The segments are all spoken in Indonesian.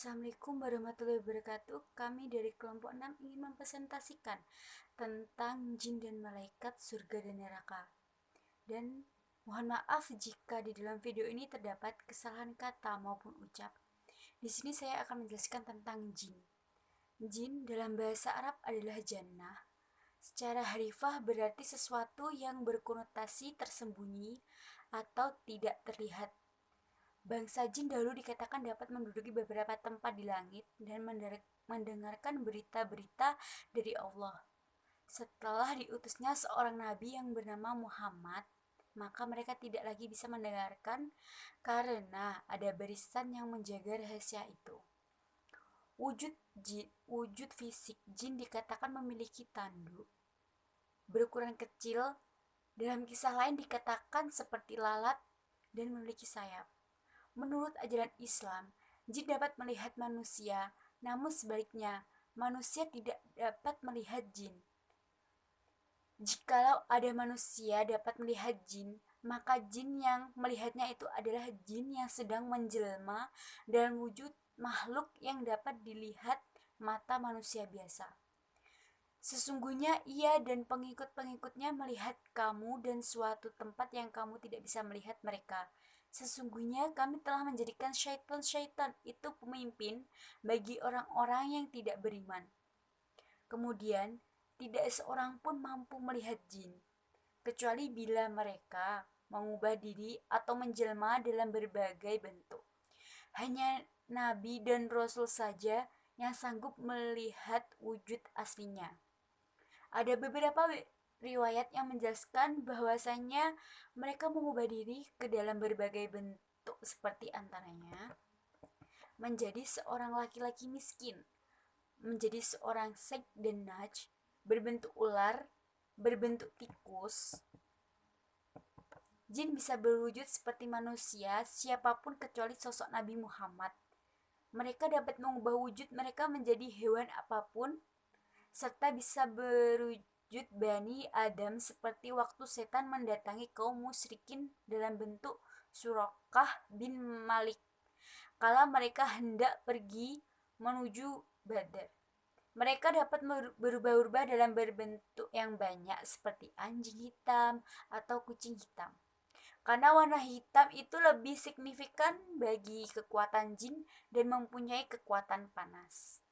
Assalamualaikum warahmatullahi wabarakatuh. Kami dari kelompok 6 ingin mempresentasikan tentang jin dan malaikat, surga dan neraka. Dan mohon maaf jika di dalam video ini terdapat kesalahan kata maupun ucap. Di sini saya akan menjelaskan tentang jin. Jin dalam bahasa Arab adalah jannah. Secara harifah berarti sesuatu yang berkonotasi tersembunyi atau tidak terlihat. Bangsa jin dahulu dikatakan dapat menduduki beberapa tempat di langit dan mendengarkan berita-berita dari Allah. Setelah diutusnya seorang nabi yang bernama Muhammad, maka mereka tidak lagi bisa mendengarkan karena ada barisan yang menjaga rahasia itu. Wujud fisik jin dikatakan memiliki tanduk berukuran kecil. Dalam kisah lain dikatakan seperti lalat dan memiliki sayap. Menurut ajaran Islam, jin dapat melihat manusia, namun sebaliknya, manusia tidak dapat melihat jin. Jikalau ada manusia dapat melihat jin, maka jin yang melihatnya itu adalah jin yang sedang menjelma dalam wujud makhluk yang dapat dilihat mata manusia biasa. Sesungguhnya ia dan pengikut-pengikutnya melihat kamu dan suatu tempat yang kamu tidak bisa melihat mereka. Sesungguhnya kami telah menjadikan syaitan-syaitan itu pemimpin bagi orang-orang yang tidak beriman. Kemudian, tidak seorang pun mampu melihat jin, kecuali bila mereka mengubah diri atau menjelma dalam berbagai bentuk. Hanya Nabi dan Rasul saja yang sanggup melihat wujud aslinya. Ada beberapa riwayat yang menjelaskan bahwasanya mereka mengubah diri ke dalam berbagai bentuk seperti antaranya menjadi seorang laki-laki miskin, menjadi seorang sek dan naj, berbentuk ular, berbentuk tikus. Jin bisa berwujud seperti manusia, siapapun kecuali sosok Nabi Muhammad. Mereka dapat mengubah wujud mereka menjadi hewan apapun, serta bisa berwujud Bani Adam seperti waktu setan mendatangi kaum musyrikin dalam bentuk Suraqah bin Malik kala mereka hendak pergi menuju Badar. Mereka dapat berubah-ubah dalam berbentuk yang banyak seperti anjing hitam atau kucing hitam. Karena warna hitam itu lebih signifikan bagi kekuatan jin dan mempunyai kekuatan panas.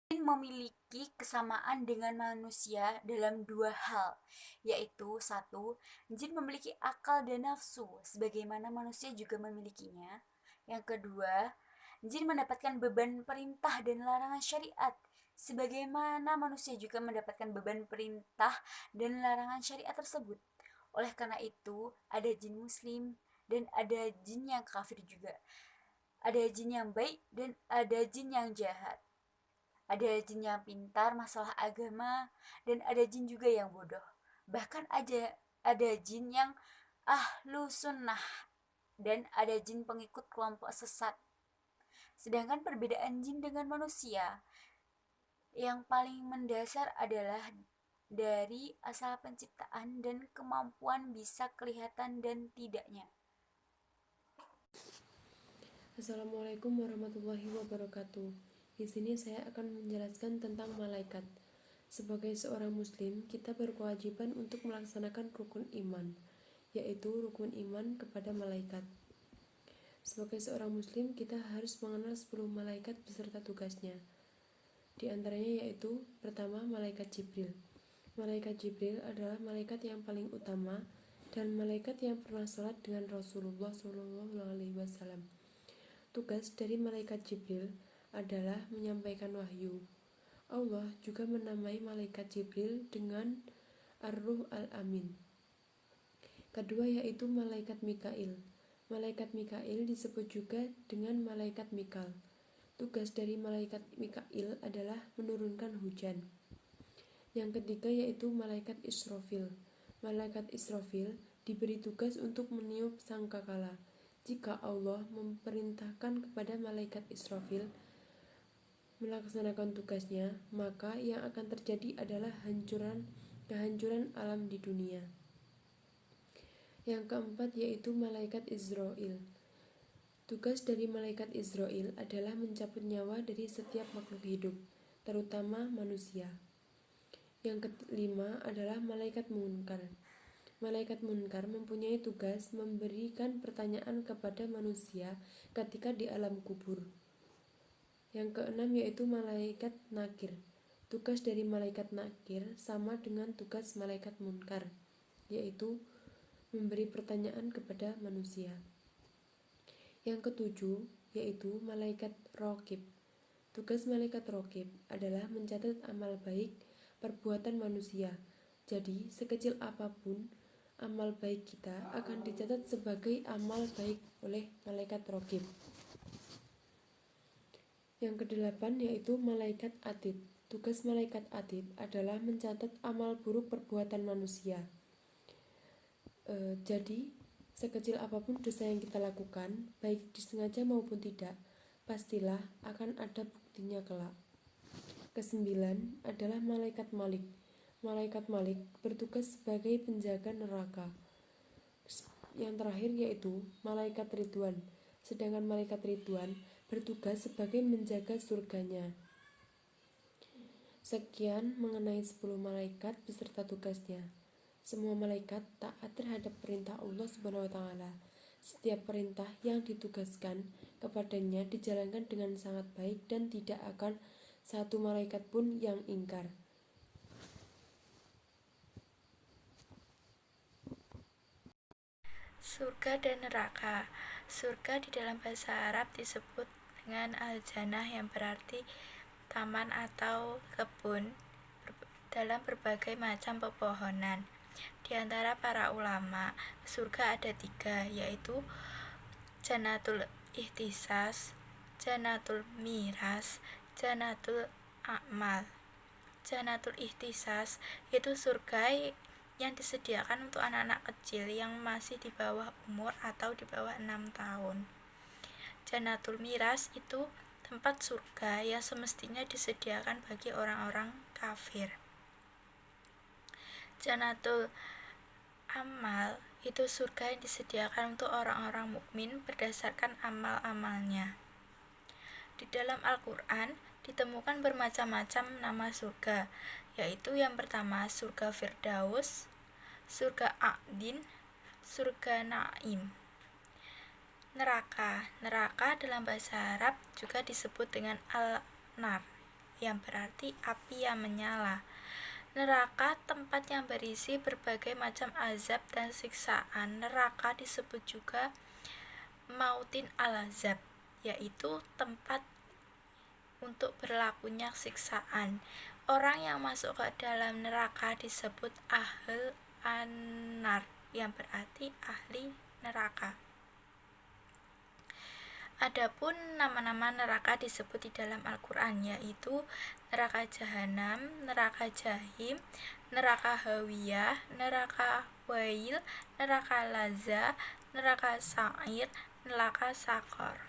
Jin memiliki kesamaan dengan manusia dalam dua hal, yaitu satu, jin memiliki akal dan nafsu sebagaimana manusia juga memilikinya. Yang kedua, jin mendapatkan beban perintah dan larangan syariat sebagaimana manusia juga mendapatkan beban perintah dan larangan syariat tersebut. Oleh karena itu, ada jin muslim dan ada jin yang kafir juga. Ada jin yang baik dan ada jin yang jahat. Ada jin yang pintar masalah agama dan ada jin juga yang bodoh. Bahkan ada jin yang ahlu sunnah dan ada jin pengikut kelompok sesat. Sedangkan perbedaan jin dengan manusia yang paling mendasar adalah dari asal penciptaan dan kemampuan bisa kelihatan dan tidaknya. Assalamualaikum warahmatullahi wabarakatuh. Di sini saya akan menjelaskan tentang malaikat. Sebagai seorang muslim, kita berkewajiban untuk melaksanakan rukun iman, yaitu rukun iman kepada malaikat. Sebagai seorang muslim, kita harus mengenal 10 malaikat beserta tugasnya. Di antaranya yaitu, pertama, malaikat Jibril. Malaikat Jibril adalah malaikat yang paling utama dan malaikat yang pernah sholat dengan Rasulullah SAW. Tugas dari malaikat Jibril adalah menyampaikan wahyu. Allah juga menamai malaikat Jibril dengan Ar-Ruh Al-Amin. Kedua yaitu malaikat Mikail. Malaikat Mikail disebut juga dengan malaikat Mikal. Tugas dari malaikat Mikail adalah menurunkan hujan. Yang ketiga yaitu malaikat Israfil. Malaikat Israfil diberi tugas untuk meniup sangkakala. Jika Allah memerintahkan kepada malaikat Israfil melaksanakan tugasnya, maka yang akan terjadi adalah kehancuran alam di dunia. Yang keempat yaitu malaikat Izrail. Tugas dari malaikat Israel adalah mencabut nyawa dari setiap makhluk hidup, terutama manusia. Yang kelima adalah malaikat munkar. Malaikat munkar mempunyai tugas memberikan pertanyaan kepada manusia ketika di alam kubur. Yang keenam yaitu malaikat nakir. Tugas dari malaikat nakir sama dengan tugas malaikat munkar, yaitu memberi pertanyaan kepada manusia. Yang ketujuh yaitu malaikat raqib. Tugas malaikat raqib adalah mencatat amal baik perbuatan manusia. Jadi, sekecil apapun amal baik kita akan dicatat sebagai amal baik oleh malaikat raqib. Yang kedelapan yaitu malaikat atid. Tugas malaikat atid adalah mencatat amal buruk perbuatan manusia. Jadi, sekecil apapun dosa yang kita lakukan, baik disengaja maupun tidak, pastilah akan ada buktinya kelak. Kesembilan adalah malaikat Malik. Malaikat Malik bertugas sebagai penjaga neraka. Yang terakhir yaitu malaikat Ridwan. Sedangkan malaikat Ridwan bertugas sebagai menjaga surganya. Sekian mengenai 10 malaikat beserta tugasnya. Semua malaikat taat terhadap perintah Allah Subhanahu wa taala. Setiap perintah yang ditugaskan kepadanya dijalankan dengan sangat baik dan tidak akan satu malaikat pun yang ingkar. Surga dan neraka. Surga di dalam bahasa Arab disebut dengan al-jannah yang berarti taman atau kebun dalam berbagai macam pepohonan. Di antara para ulama, surga ada 3, yaitu Jannatul Ihtisas, Jannatul Miras, Jannatul A'mal. Jannatul Ihtisas itu surga yang disediakan untuk anak-anak kecil yang masih di bawah umur atau di bawah 6 tahun. Jannatul Miras itu tempat surga yang semestinya disediakan bagi orang-orang kafir. Jannatul Amal itu surga yang disediakan untuk orang-orang mukmin berdasarkan amal-amalnya. Di dalam Al-Quran ditemukan bermacam-macam nama surga, yaitu yang pertama surga Firdaus, surga A'din, surga Naim. Neraka dalam bahasa Arab juga disebut dengan al-nar, yang berarti api yang menyala. Neraka tempat yang berisi berbagai macam azab dan siksaan. Neraka disebut juga mautin al-azab, yaitu tempat untuk berlakunya siksaan. Orang yang masuk ke dalam neraka disebut ahl an-nar, yang berarti ahli neraka. Adapun nama-nama neraka disebut di dalam Al-Quran, yaitu neraka Jahanam, neraka Jahim, neraka Hawiyah, neraka Wail, neraka Lazza, neraka Sa'ir, neraka Sakor.